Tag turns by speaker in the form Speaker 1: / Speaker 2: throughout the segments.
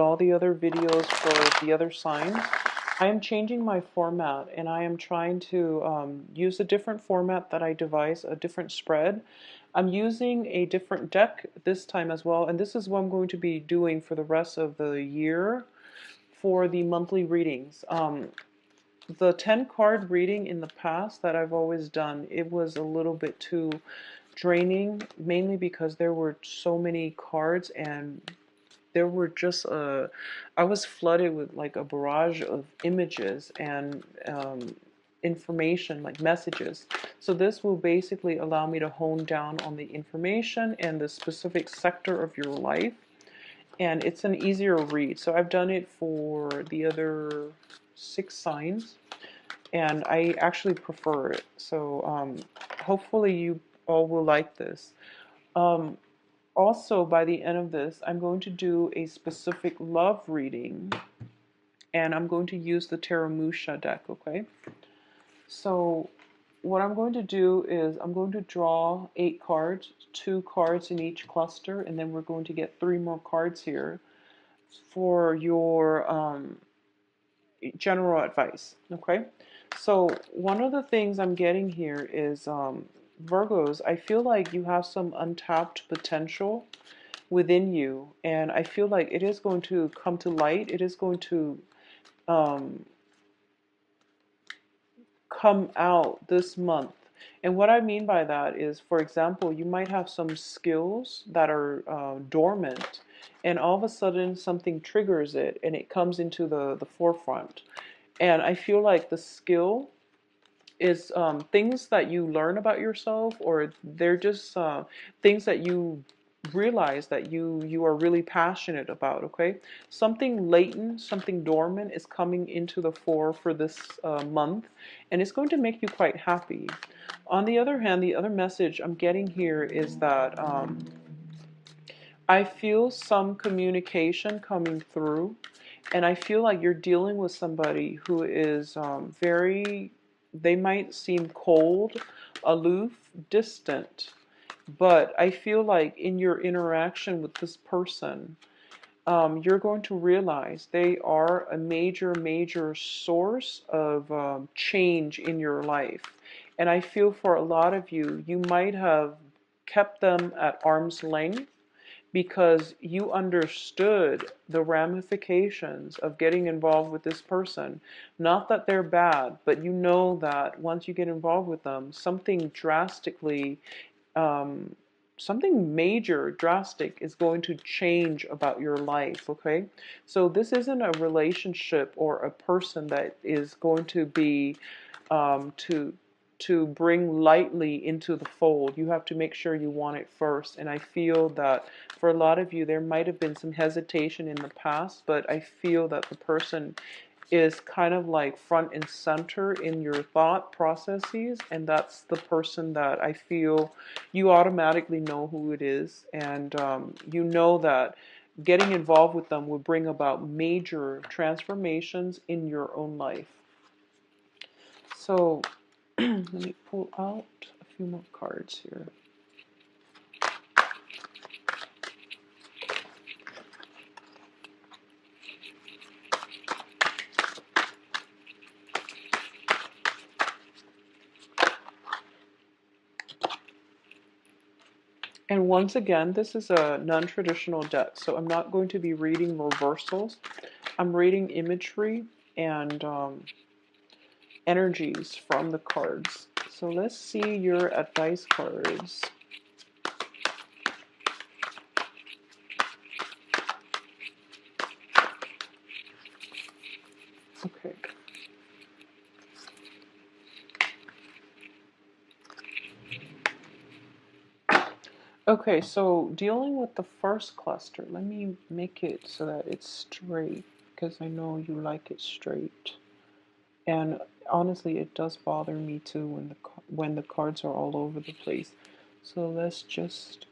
Speaker 1: all the other videos for the other signs, I am changing my format and I am trying to use a different format that I devised, a different spread. I'm using a different deck this time as well, and this is what I'm going to be doing for the rest of the year for the monthly readings. The 10 card reading in the past that I've always done, it was a little bit too draining, mainly because there were so many cards and there were just I was flooded with like a barrage of images and information, like messages. So this will basically allow me to hone down on the information and the specific sector of your life, and it's an easier read. So I've done it for the other 6 signs, and I actually prefer it. So hopefully you all will like this. Um, Also, by the end of this, I'm going to do a specific love reading, and I'm going to use the Teramusha deck, okay? So what I'm going to do is I'm going to draw 8 cards, 2 cards in each cluster, and then we're going to get 3 more cards here for your general advice, okay? So one of the things I'm getting here is Virgos, I feel like you have some untapped potential within you, and I feel like it is going to come to light. It is going to um, come out this month. And what I mean by that is, for example, you might have some skills that are dormant, and all of a sudden something triggers it and it comes into the forefront. And I feel like the skill is things that you learn about yourself, or they're just things that you realize that you are really passionate about, okay? Something latent, something dormant is coming into the fore for this month, and it's going to make you quite happy. On the other hand, the other message I'm getting here is that I feel some communication coming through, and I feel like you're dealing with somebody who is very, they might seem cold, aloof, distant, but I feel like in your interaction with this person, you're going to realize they are a major, major source of change in your life. And I feel for a lot of you, you might have kept them at arm's length because you understood the ramifications of getting involved with this person. Not that they're bad, but you know that once you get involved with them, something drastically, um, something major, drastic is going to change about your life, okay? So this isn't a relationship or a person that is going to be to bring lightly into the fold. You have to make sure you want it first. And I feel that for a lot of you, there might have been some hesitation in the past, but I feel that the person is kind of like front and center in your thought processes, and that's the person that I feel you automatically know who it is, and you know that getting involved with them will bring about major transformations in your own life. So let me pull out a few more cards here. And once again, this is a non-traditional deck, so I'm not going to be reading reversals. I'm reading imagery and energies from the cards. So let's see your advice cards. Okay. Okay, so dealing with the first cluster, let me make it so that it's straight because I know you like it straight. And honestly, it does bother me too when the cards are all over the place. So let's just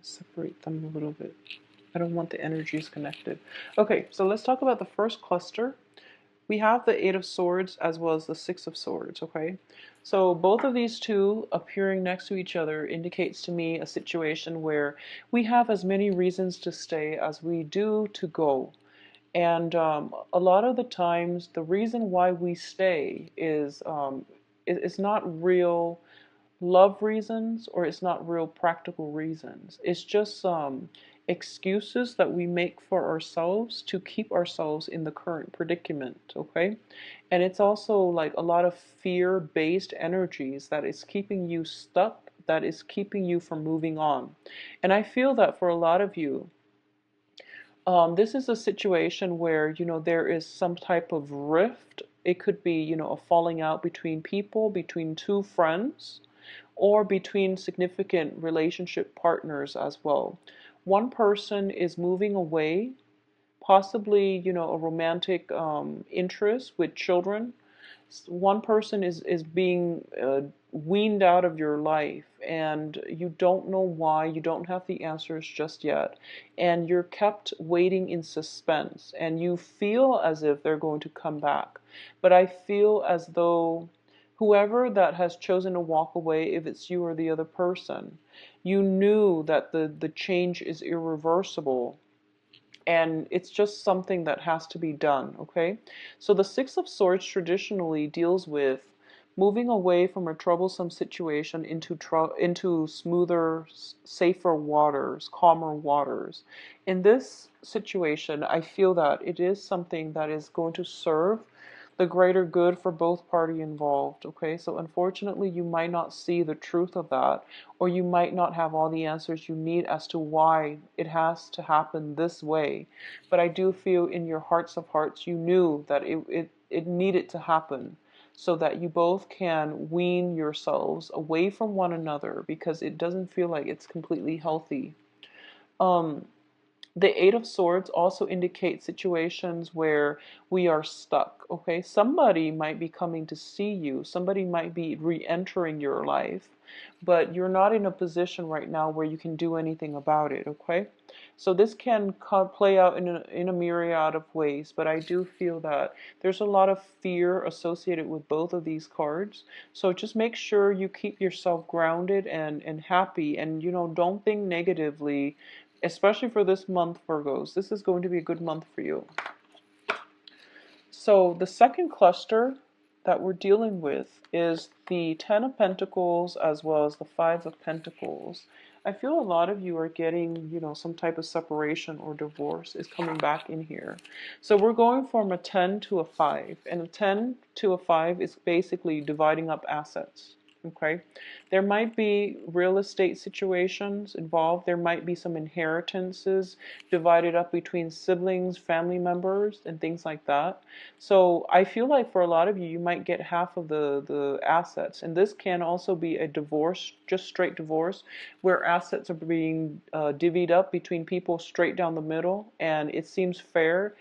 Speaker 1: separate them a little bit. I don't want the energies connected. Okay, so let's talk about the first cluster. we have the Eight of Swords as well as the Six of Swords, okay? So both of these two appearing next to each other indicates to me a situation where we have as many reasons to stay as we do to go. And a lot of the times, the reason why we stay is it's not real love reasons, or it's not real practical reasons. It's just excuses that we make for ourselves to keep ourselves in the current predicament, okay? And it's also like a lot of fear-based energies that is keeping you stuck, that is keeping you from moving on. And I feel that for a lot of you, this is a situation where, there is some type of rift. It could be, a falling out between people, between two friends, or between significant relationship partners as well. One person is moving away, possibly, a romantic interest with children. One person is being weaned out of your life, and you don't know why. You don't have the answers just yet, and you're kept waiting in suspense, and you feel as if they're going to come back. But I feel as though whoever that has chosen to walk away, if it's you or the other person, you knew that the change is irreversible, and it's just something that has to be done, okay? So the Six of Swords traditionally deals with moving away from a troublesome situation into smoother, safer waters, calmer waters. In this situation, I feel that it is something that is going to serve the greater good for both party involved, okay? So unfortunately, you might not see the truth of that, or you might not have all the answers you need as to why it has to happen this way. But I do feel in your hearts of hearts, you knew that it needed to happen so that you both can wean yourselves away from one another, because it doesn't feel like it's completely healthy. Um, the Eight of Swords also indicates situations where we are stuck, okay? Somebody might be coming to see you. Somebody might be re-entering your life, but you're not in a position right now where you can do anything about it, okay? So this can play out in a myriad of ways, but I do feel that there's a lot of fear associated with both of these cards. So just make sure you keep yourself grounded and happy, and don't think negatively, especially for this month, Virgos. This is going to be a good month for you. So the second cluster that we're dealing with is the Ten of Pentacles as well as the Five of Pentacles. I feel a lot of you are getting, some type of separation or divorce is coming back in here. So we're going from a 10 to a 5, and a 10 to a 5 is basically dividing up assets. Okay, there might be real estate situations involved. There might be some inheritances divided up between siblings, family members, and things like that. So I feel like for a lot of you, you might get half of the assets. And this can also be a divorce, just straight divorce, where assets are being divvied up between people straight down the middle, and it seems fair.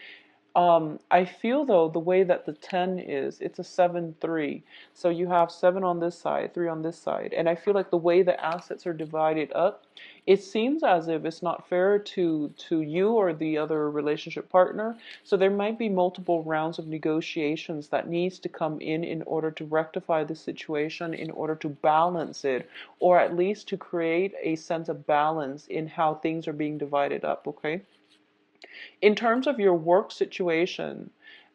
Speaker 1: I feel though the way that the 10 is, it's a 7-3. So you have 7 on this side, 3 on this side. And I feel like the way the assets are divided up, it seems as if it's not fair to you or the other relationship partner. So there might be multiple rounds of negotiations that needs to come in order to rectify the situation, in order to balance it, or at least to create a sense of balance in how things are being divided up, okay? In terms of your work situation,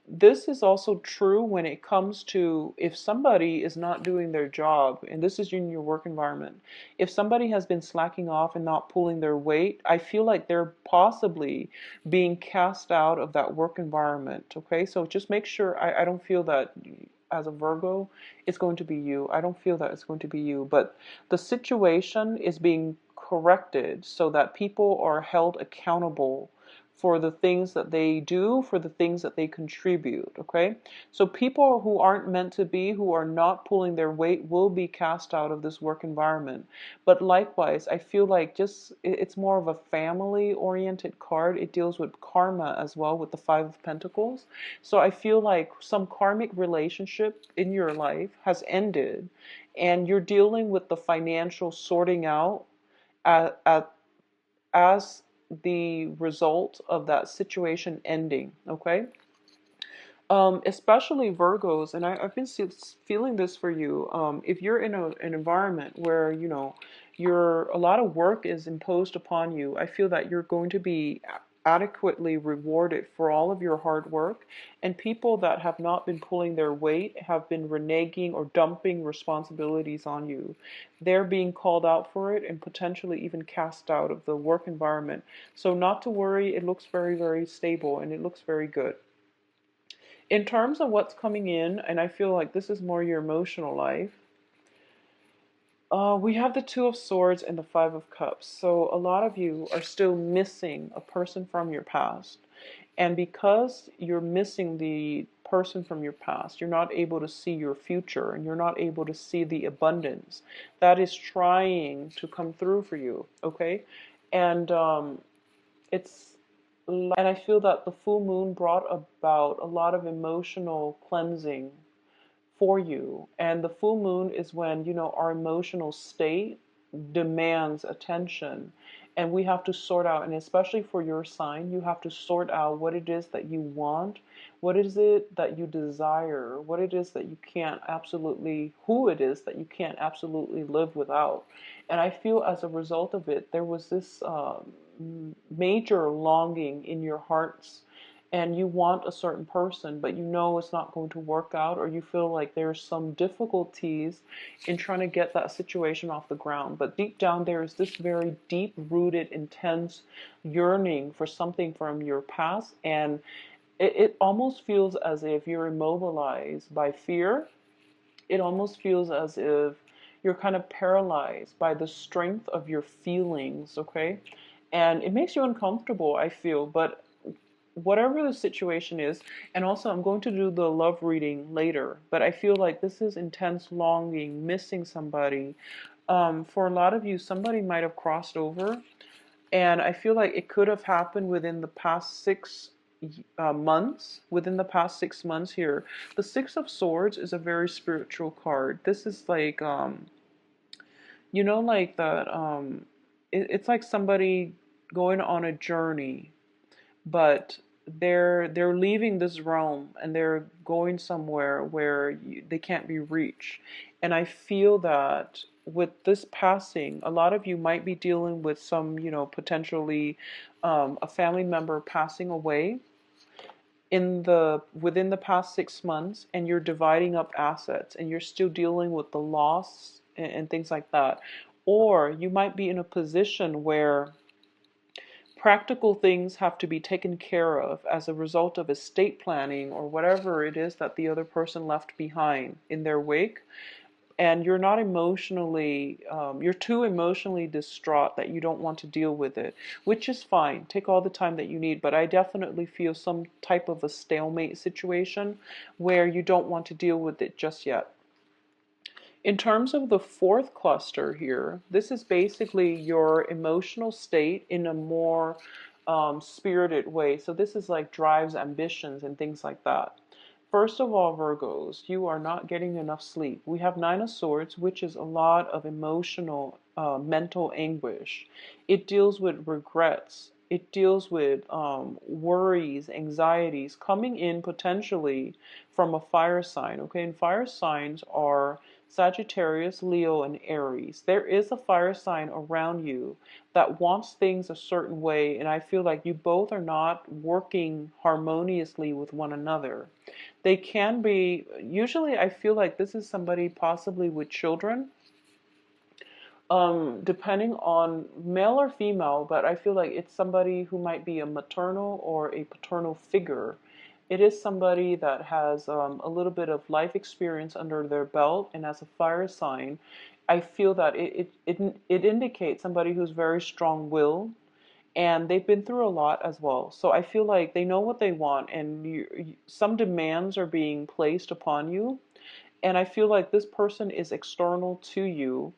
Speaker 1: this is also true when it comes to if somebody is not doing their job, and this is in your work environment. If somebody has been slacking off and not pulling their weight, I feel like they're possibly being cast out of that work environment. Okay, so just make sure, I don't feel that as a Virgo, it's going to be you. I don't feel that it's going to be you, but the situation is being corrected so that people are held accountable for the things that they do, for the things that they contribute, okay? So people who aren't meant to be, who are not pulling their weight, will be cast out of this work environment. But likewise, I feel like it's more of a family-oriented card. It deals with karma as well, with the Five of Pentacles. So I feel like some karmic relationship in your life has ended, and you're dealing with the financial sorting out at as the result of that situation ending, okay? Especially Virgos, and I've been feeling this for you. If you're in an environment where, you know, a lot of work is imposed upon you, I feel that you're going to be adequately rewarded for all of your hard work. And people that have not been pulling their weight have been reneging or dumping responsibilities on you. They're being called out for it and potentially even cast out of the work environment. So not to worry, it looks very, very stable and it looks very good. In terms of what's coming in, and I feel like this is more your emotional life, we have the Two of Swords and the Five of Cups. So a lot of you are still missing a person from your past. And because you're missing the person from your past, you're not able to see your future and you're not able to see the abundance that is trying to come through for you, okay? And it's and I feel that the full moon brought about a lot of emotional cleansing for you. And the full moon is when, you know, our emotional state demands attention. And we have to sort out, and especially for your sign, you have to sort out what it is that you want, what is it that you desire, what it is that you can't absolutely, who it is that you can't absolutely live without. And I feel as a result of it, there was this major longing in your hearts and you want a certain person, but you know it's not going to work out, or you feel like there's some difficulties in trying to get that situation off the ground. But deep down, there is this very deep rooted, intense yearning for something from your past, and it almost feels as if you're immobilized by fear. It almost feels as if you're kind of paralyzed by the strength of your feelings, okay? And it makes you uncomfortable, I feel, but whatever the situation is, and also I'm going to do the love reading later, but I feel like this is intense longing, missing somebody. For a lot of you, somebody might have crossed over, and I feel like it could have happened within the past 6 months. Within the past 6 months here, the Six of Swords is a very spiritual card. This is like, you know, like that. It's like somebody going on a journey, but they're leaving this realm and they're going somewhere where they can't be reached. And I feel that with this passing, a lot of you might be dealing with some, you know, potentially a family member passing away within the past 6 months, and you're dividing up assets and you're still dealing with the loss and things like that. Or you might be in a position where practical things have to be taken care of as a result of estate planning or whatever it is that the other person left behind in their wake. And you're not emotionally, you're too emotionally distraught that you don't want to deal with it, which is fine. Take all the time that you need. But I definitely feel some type of a stalemate situation where you don't want to deal with it just yet. In terms of the fourth cluster here, this is basically your emotional state in a more spirited way. So this is like drives, ambitions, and things like that. First of all, Virgos, you are not getting enough sleep. We have Nine of Swords, which is a lot of emotional, mental anguish. It deals with regrets. It deals with worries, anxieties coming in potentially from a fire sign. Okay, and fire signs are Sagittarius, Leo, and Aries. There is a fire sign around you that wants things a certain way, and I feel like you both are not working harmoniously with one another. They can be, usually I feel like this is somebody possibly with children, depending on male or female, but I feel like it's somebody who might be a maternal or a paternal figure. It is somebody that has a little bit of life experience under their belt, and as a fire sign, I feel that it indicates somebody who's very strong-willed, and they've been through a lot as well. So I feel like they know what they want, and some demands are being placed upon you. And I feel like this person is external to you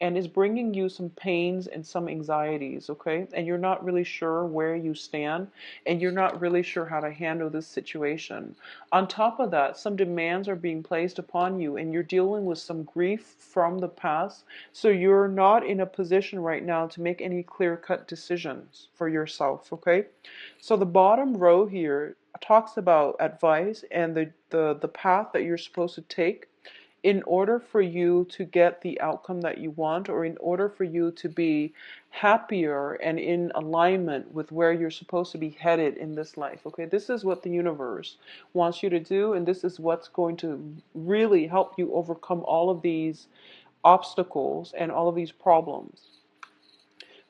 Speaker 1: and is bringing you some pains and some anxieties, okay? And you're not really sure where you stand, and you're not really sure how to handle this situation. On top of that, some demands are being placed upon you, and you're dealing with some grief from the past. So you're not in a position right now to make any clear-cut decisions for yourself, okay? So the bottom row here talks about advice and the path that you're supposed to take in order for you to get the outcome that you want, or in order for you to be happier and in alignment with where you're supposed to be headed in this life. Okay, this is what the universe wants you to do, and this is what's going to really help you overcome all of these obstacles and all of these problems.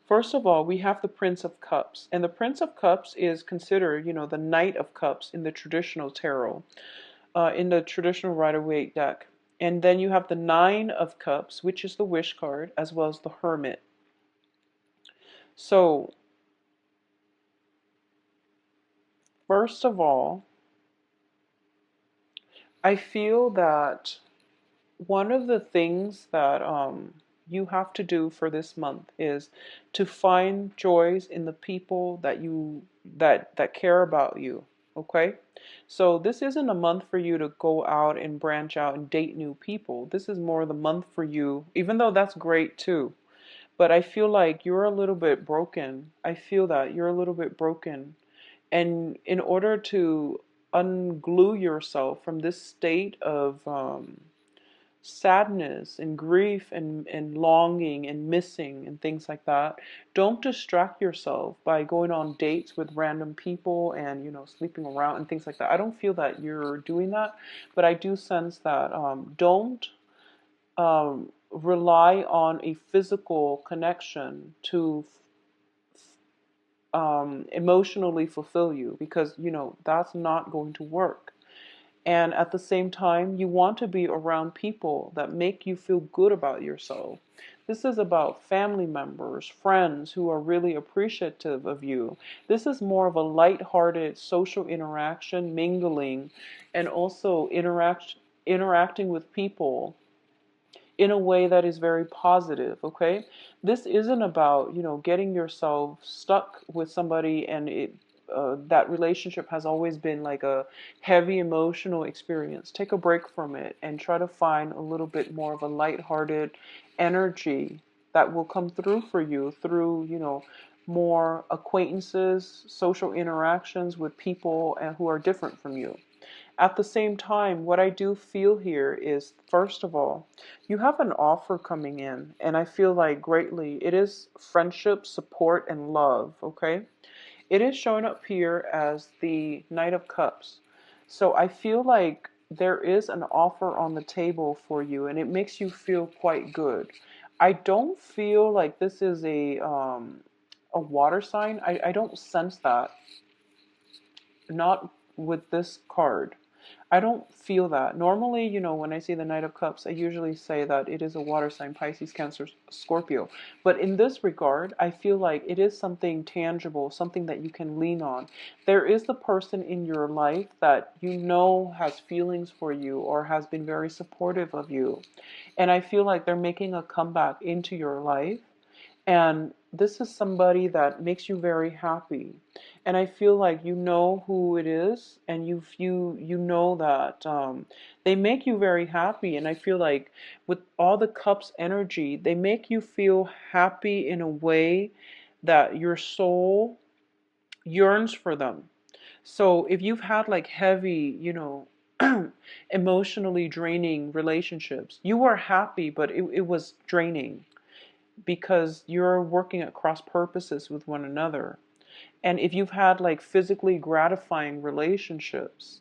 Speaker 1: First of all, we have the Prince of Cups, and the Prince of Cups is considered, the Knight of Cups in the traditional tarot, in the traditional Rider-Waite deck. And then you have the Nine of Cups, which is the Wish card, as well as the Hermit. So, first of all, I feel that one of the things that you have to do for this month is to find joys in the people that care about you. Okay, so this isn't a month for you to go out and branch out and date new people. This is more the month for you, even though that's great too. But I feel like you're a little bit broken. I feel that you're a little bit broken. And in order to unglue yourself from this state of sadness and grief and longing and missing and things like that, don't distract yourself by going on dates with random people and sleeping around and things like that. I don't feel that you're doing that, but I do sense that don't rely on a physical connection to emotionally fulfill you, because that's not going to work. And at the same time, you want to be around people that make you feel good about yourself. This is about family members, friends who are really appreciative of you. This is more of a light-hearted social interaction, mingling, and also interacting with people in a way that is very positive. Okay, this isn't about getting yourself stuck with somebody and that relationship has always been like a heavy emotional experience. Take a break from it and try to find a little bit more of a lighthearted energy that will come through for you through more acquaintances, social interactions with people and who are different from you. At the same time, what I do feel here is, first of all, you have an offer coming in, and I feel like greatly it is friendship, support, and love, okay? It is showing up here as the Knight of Cups. So I feel like there is an offer on the table for you, and it makes you feel quite good. I don't feel like this is a water sign. I don't sense that. Not with this card. I don't feel that. Normally, when I see the Knight of Cups, I usually say that it is a water sign, Pisces, Cancer, Scorpio. But in this regard, I feel like it is something tangible, something that you can lean on. There is the person in your life that has feelings for you or has been very supportive of you. And I feel like they're making a comeback into your life. And this is somebody that makes you very happy. And I feel like you know who it is, and you know that they make you very happy. And I feel like with all the cups energy, they make you feel happy in a way that your soul yearns for them. So if you've had like heavy, emotionally draining relationships, you were happy, but it was draining because you're working at cross purposes with one another. And if you've had like physically gratifying relationships,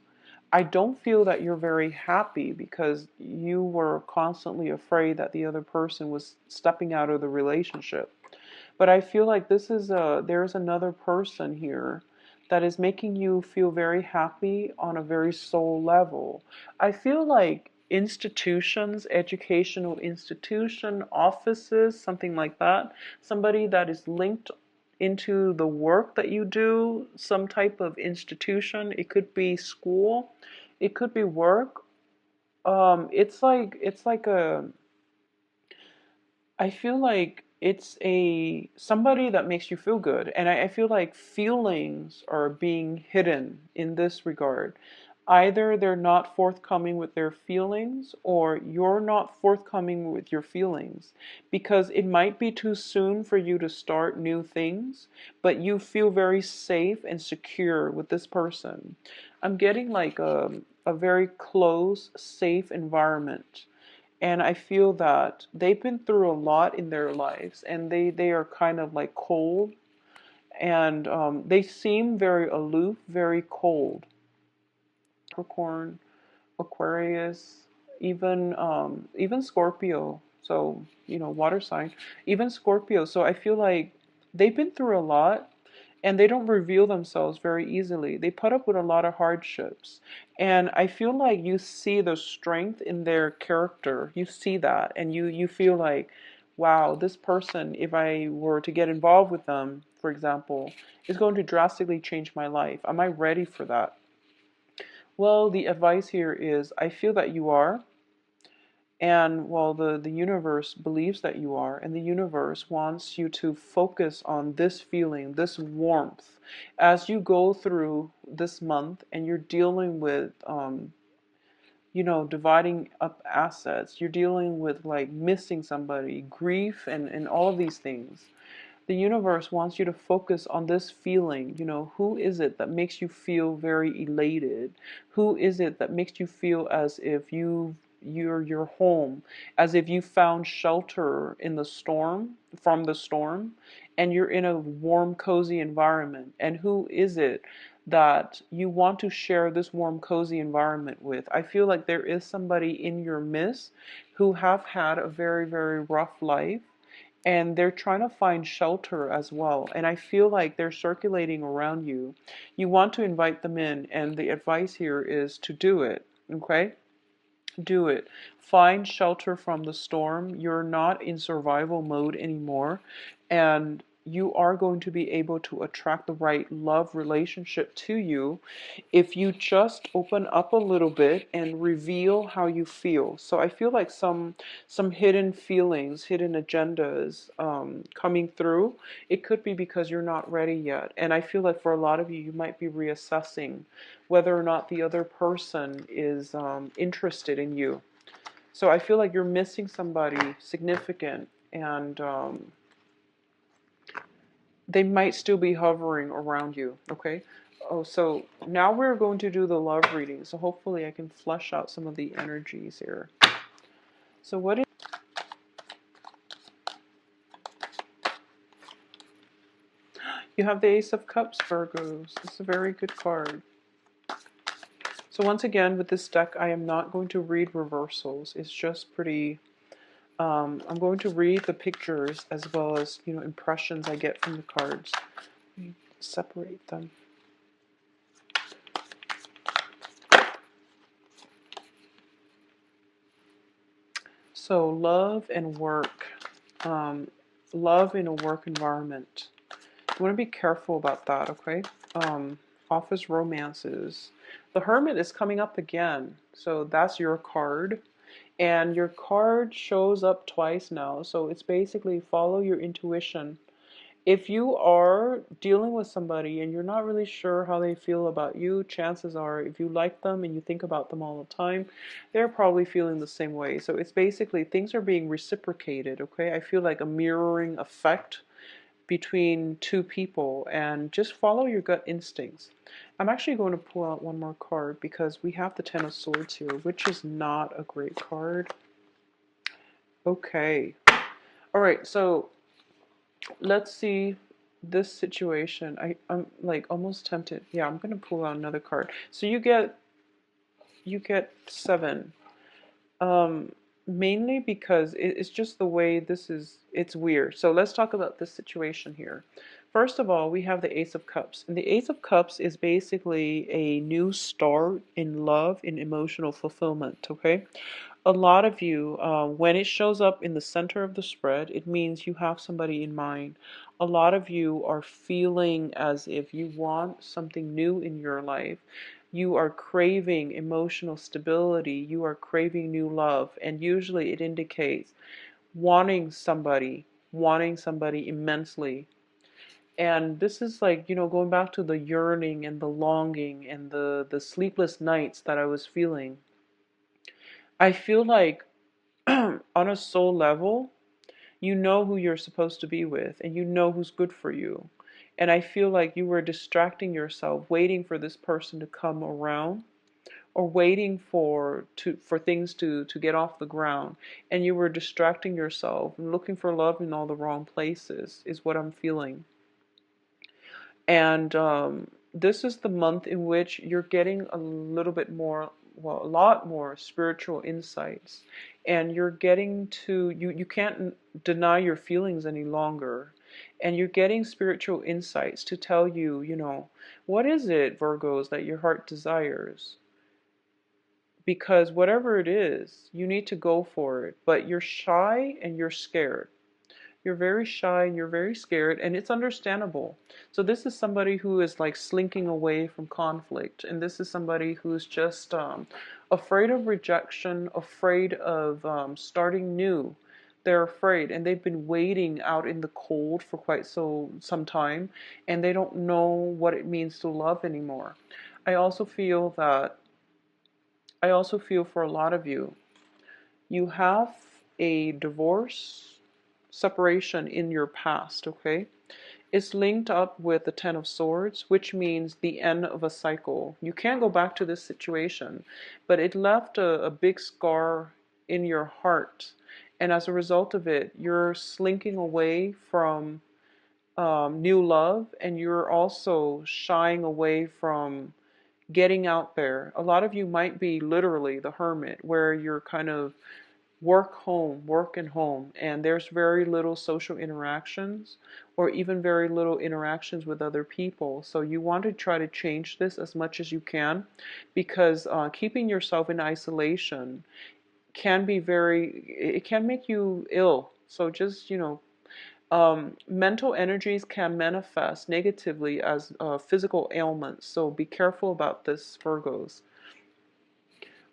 Speaker 1: I don't feel that you're very happy because you were constantly afraid that the other person was stepping out of the relationship. But I feel like there's another person here that is making you feel very happy on a very soul level. I feel like institutions, educational institution, offices, something like that, somebody that is linked into the work that you do, some type of institution. It could be school, it could be work. It's like a I feel like it's a somebody that makes you feel good, and I feel like feelings are being hidden in this regard. Either they're not forthcoming with their feelings, or you're not forthcoming with your feelings, because it might be too soon for you to start new things, but you feel very safe and secure with this person. I'm getting like a very close, safe environment. And I feel that they've been through a lot in their lives, and they are kind of like cold, and they seem very aloof, very cold. Capricorn, Aquarius, even Scorpio. So, water sign, even Scorpio. So I feel like they've been through a lot, and they don't reveal themselves very easily. They put up with a lot of hardships. And I feel like you see the strength in their character. You see that, and you feel like, wow, this person, if I were to get involved with them, for example, is going to drastically change my life. Am I ready for that? Well, the advice here is I feel that you are, and well, the universe believes that you are, and the universe wants you to focus on this feeling, this warmth, as you go through this month and you're dealing with, dividing up assets, you're dealing with like missing somebody, grief, and all of these things. The universe wants you to focus on this feeling. Who is it that makes you feel very elated? Who is it that makes you feel as if you're home, as if you found shelter in the storm, from the storm, and you're in a warm, cozy environment? And who is it that you want to share this warm, cozy environment with? I feel like there is somebody in your midst who have had a very, very rough life, and they're trying to find shelter as well. And I feel like they're circulating around you. You want to invite them in, and the advice here is to do it. Okay? Do it. Find shelter from the storm. You're not in survival mode anymore, and you are going to be able to attract the right love relationship to you if you just open up a little bit and reveal how you feel. So I feel like some hidden feelings, hidden agendas coming through. It could be because you're not ready yet, and I feel like for a lot of you, you might be reassessing whether or not the other person is interested in you. So I feel like you're missing somebody significant, and they might still be hovering around you. Okay. Oh, so now we're going to do the love reading. So hopefully I can flesh out some of the energies here. So what is you have the Ace of Cups, Virgos. This is a very good card. So once again, with this deck, I am not going to read reversals. It's just pretty. I'm going to read the pictures as well as impressions I get from the cards. Let me separate them. So love and work. Love in a work environment. You want to be careful about that, okay? Office romances. The Hermit is coming up again. So that's your card. And your card shows up twice now. So it's basically follow your intuition. If you are dealing with somebody and you're not really sure how they feel about you, chances are if you like them and you think about them all the time, they're probably feeling the same way. So it's basically things are being reciprocated, okay? I feel like a mirroring effect between two people, and just follow your gut instincts. I'm actually going to pull out one more card because we have the Ten of Swords here, which is not a great card. Okay. All right, so let's see this situation. I'm like almost tempted. Yeah, I'm going to pull out another card. So you get 7. Mainly because it's just the way it's weird. So let's talk about this situation here. First of all, we have the Ace of Cups. And the Ace of Cups is basically a new start in love, in emotional fulfillment, okay? A lot of you, when it shows up in the center of the spread, it means you have somebody in mind. A lot of you are feeling as if you want something new in your life. You are craving emotional stability. You are craving new love. And usually it indicates wanting somebody immensely. And this is like, going back to the yearning and the longing and the sleepless nights that I was feeling. I feel like on a soul level, you know who you're supposed to be with and you know who's good for you. And I feel like you were distracting yourself, waiting for this person to come around or waiting for things to get off the ground, and you were distracting yourself and looking for love in all the wrong places is what I'm feeling. And this is the month in which you're getting a little bit more, well, a lot more spiritual insights. And you're getting to, you can't deny your feelings any longer. And you're getting spiritual insights to tell you, what is it, Virgos, that your heart desires? Because whatever it is, you need to go for it. But you're shy and you're scared. You're very shy and you're very scared, and it's understandable. So this is somebody who is like slinking away from conflict, and this is somebody who's just afraid of rejection, afraid of starting new. They're afraid, and they've been waiting out in the cold for quite some time, and they don't know what it means to love anymore. I also feel that I also feel for a lot of you, you have a divorce, separation in your past, okay? It's linked up with the Ten of Swords, which means the end of a cycle. You can't go back to this situation, but it left a big scar in your heart. And as a result of it, you're slinking away from new love, and you're also shying away from getting out there. A lot of you might be literally the hermit, where you're kind of work and home, and there's very little social interactions or even very little interactions with other people. So you want to try to change this as much as you can, because keeping yourself in isolation can be it can make you ill. So just, mental energies can manifest negatively as physical ailments. So be careful about this, Virgos.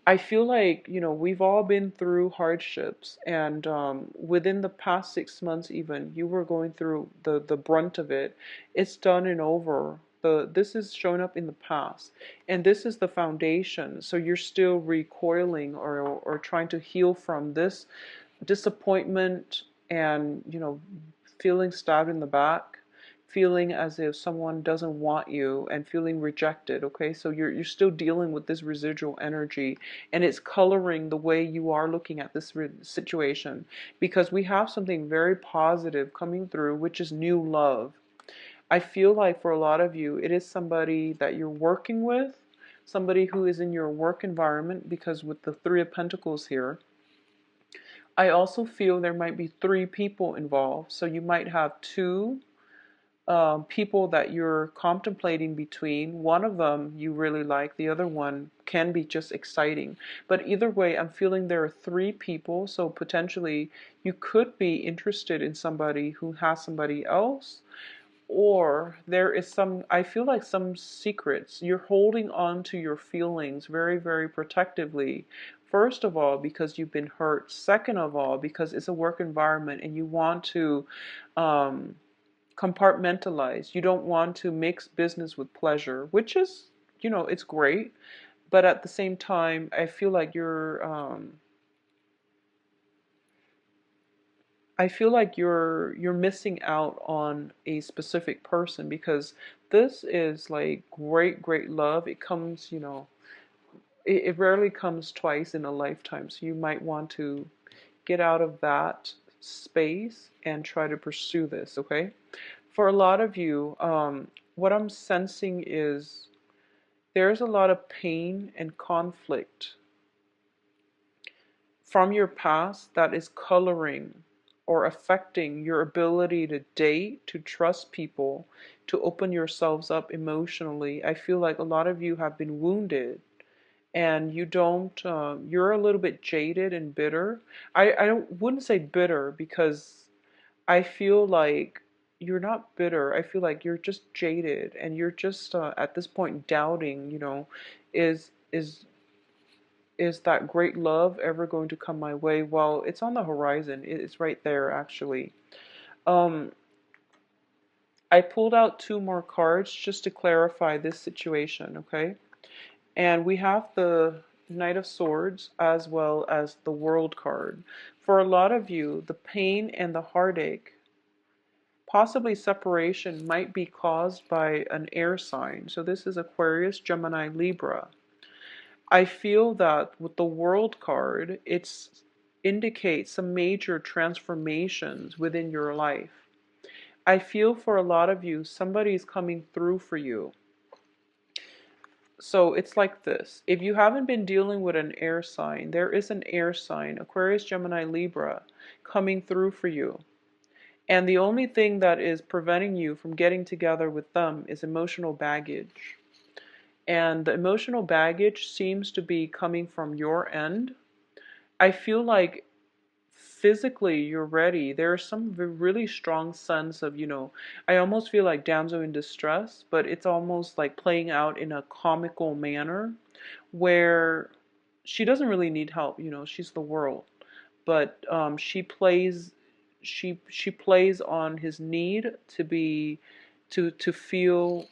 Speaker 1: I feel like, we've all been through hardships, and within the past 6 months, even, you were going through the brunt of it. It's done and over. This is shown up in the past, and this is the foundation. So you're still recoiling or trying to heal from this disappointment and, feeling stabbed in the back, feeling as if someone doesn't want you and feeling rejected. Okay, so you're still dealing with this residual energy, and it's coloring the way you are looking at this situation, because we have something very positive coming through, which is new love. I feel like for a lot of you, it is somebody that you're working with, somebody who is in your work environment, because with the Three of Pentacles here, I also feel there might be three people involved. So you might have two people that you're contemplating between. One of them you really like, the other one can be just exciting. But either way, I'm feeling there are three people, so potentially you could be interested in somebody who has somebody else, or there is I feel like some secrets. You're holding on to your feelings very, very protectively. First of all, because you've been hurt. Second of all, because it's a work environment and you want to um, compartmentalize. You don't want to mix business with pleasure, which is, it's great. But at the same time, I feel like you're missing out on a specific person, because this is like great, great love. It comes, it rarely comes twice in a lifetime. So you might want to get out of that space and try to pursue this, okay? For a lot of you, what I'm sensing is there's a lot of pain and conflict from your past that is coloring or affecting your ability to date, to trust people, to open yourselves up emotionally. I feel like a lot of you have been wounded, and you don't, you're a little bit jaded and bitter. Wouldn't say bitter, because I feel like you're not bitter. I feel like you're just jaded, and you're just at this point doubting, is is is that great love ever going to come my way? Well, it's on the horizon. It's right there, actually. Um, I pulled out 2 more cards just to clarify this situation, okay? And we have the Knight of Swords as well as the World card. For a lot of you, the pain and the heartache, possibly separation, might be caused by an air sign. So this is Aquarius, Gemini, Libra. I feel that with the World card, it indicates some major transformations within your life. I feel for a lot of you, somebody's coming through for you. So it's like this. If you haven't been dealing with an air sign, there is an air sign, Aquarius, Gemini, Libra, coming through for you. And the only thing that is preventing you from getting together with them is emotional baggage. And the emotional baggage seems to be coming from your end. I feel like physically you're ready. There's some really strong sense of, I almost feel like damsel in distress, but it's almost like playing out in a comical manner where she doesn't really need help, she's the world. But she plays on his need to be to feel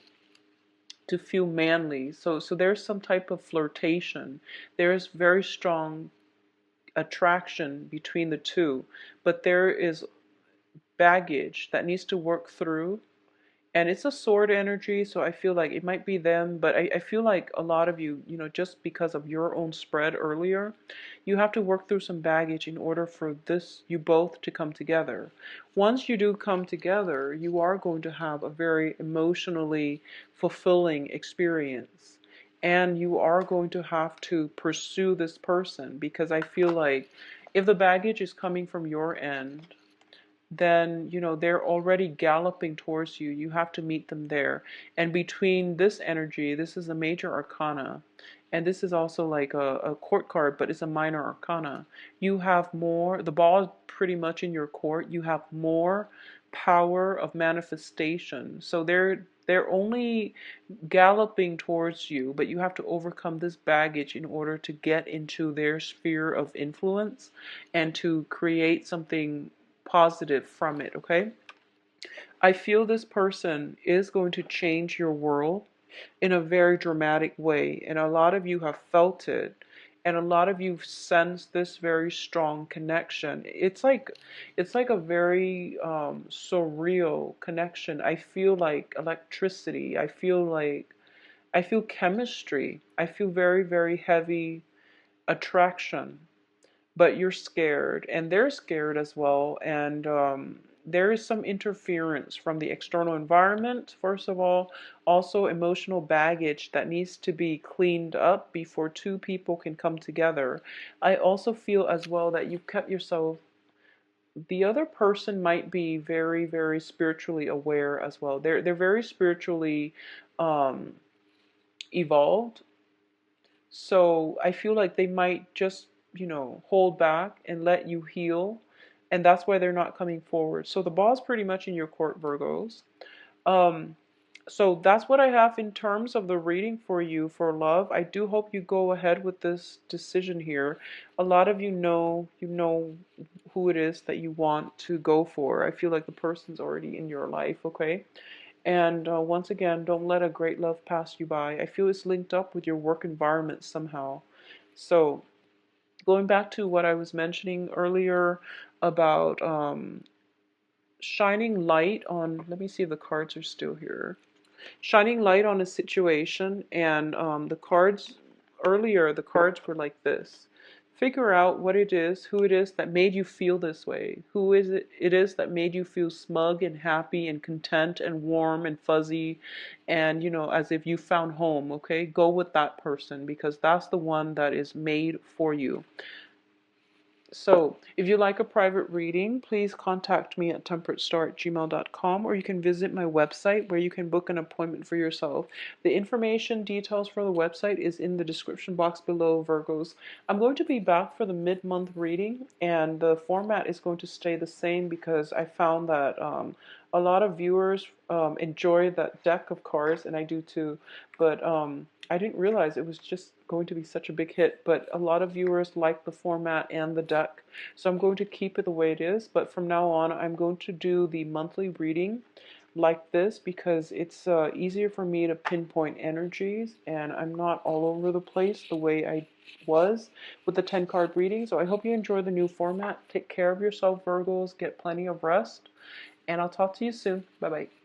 Speaker 1: manly. So there's some type of flirtation. There's very strong attraction between the two, but there is baggage that needs to work through. And it's a sword energy, so I feel like it might be them, but I feel like a lot of you, just because of your own spread earlier, you have to work through some baggage in order for you both to come together. Once you do come together, you are going to have a very emotionally fulfilling experience. And you are going to have to pursue this person, because I feel like if the baggage is coming from your end, then they're already galloping towards you. You have to meet them there. And between this energy, this is a major arcana, and this is also like a court card, but it's a minor arcana. You have more, the ball is pretty much in your court. You have more power of manifestation. So they're only galloping towards you, but you have to overcome this baggage in order to get into their sphere of influence and to create something positive from it, okay? I feel this person is going to change your world in a very dramatic way, and a lot of you have felt it, and a lot of you sense this very strong connection. It's like a very surreal connection. I feel like electricity. I feel chemistry. I feel very, very heavy attraction, but you're scared and they're scared as well. And there is some interference from the external environment, first of all, also emotional baggage that needs to be cleaned up before two people can come together. I also feel as well that you've kept yourself, the other person might be very, very spiritually aware as well. They're very spiritually um, evolved. So I feel like they might just, hold back and let you heal. And that's why they're not coming forward. So the ball's pretty much in your court, Virgos. Um, so that's what I have in terms of the reading for you for love. I do hope you go ahead with this decision here. A lot of you know who it is that you want to go for. I feel like the person's already in your life, okay? And once again, don't let a great love pass you by. I feel it's linked up with your work environment somehow. So, going back to what I was mentioning earlier about shining light on, let me see if the cards are still here. Shining light on a situation, and the cards were like this. Figure out what it is, who it is that made you feel this way. Who is it is that made you feel smug and happy and content and warm and fuzzy and, as if you found home, okay? Go with that person, because that's the one that is made for you. So, if you like a private reading, please contact me at temperatestar@gmail.com, or you can visit my website where you can book an appointment for yourself. The information details for the website is in the description box below, Virgos. I'm going to be back for the mid-month reading, and the format is going to stay the same because I found that a lot of viewers enjoy that deck of cards, and I do too. But I didn't realize it was just going to be such a big hit, but a lot of viewers like the format and the deck, so I'm going to keep it the way it is. But from now on, I'm going to do the monthly reading like this because it's easier for me to pinpoint energies, and I'm not all over the place the way I was with the 10 card reading. So I hope you enjoy the new format. Take care of yourself, Virgos. Get plenty of rest, and I'll talk to you soon. Bye bye.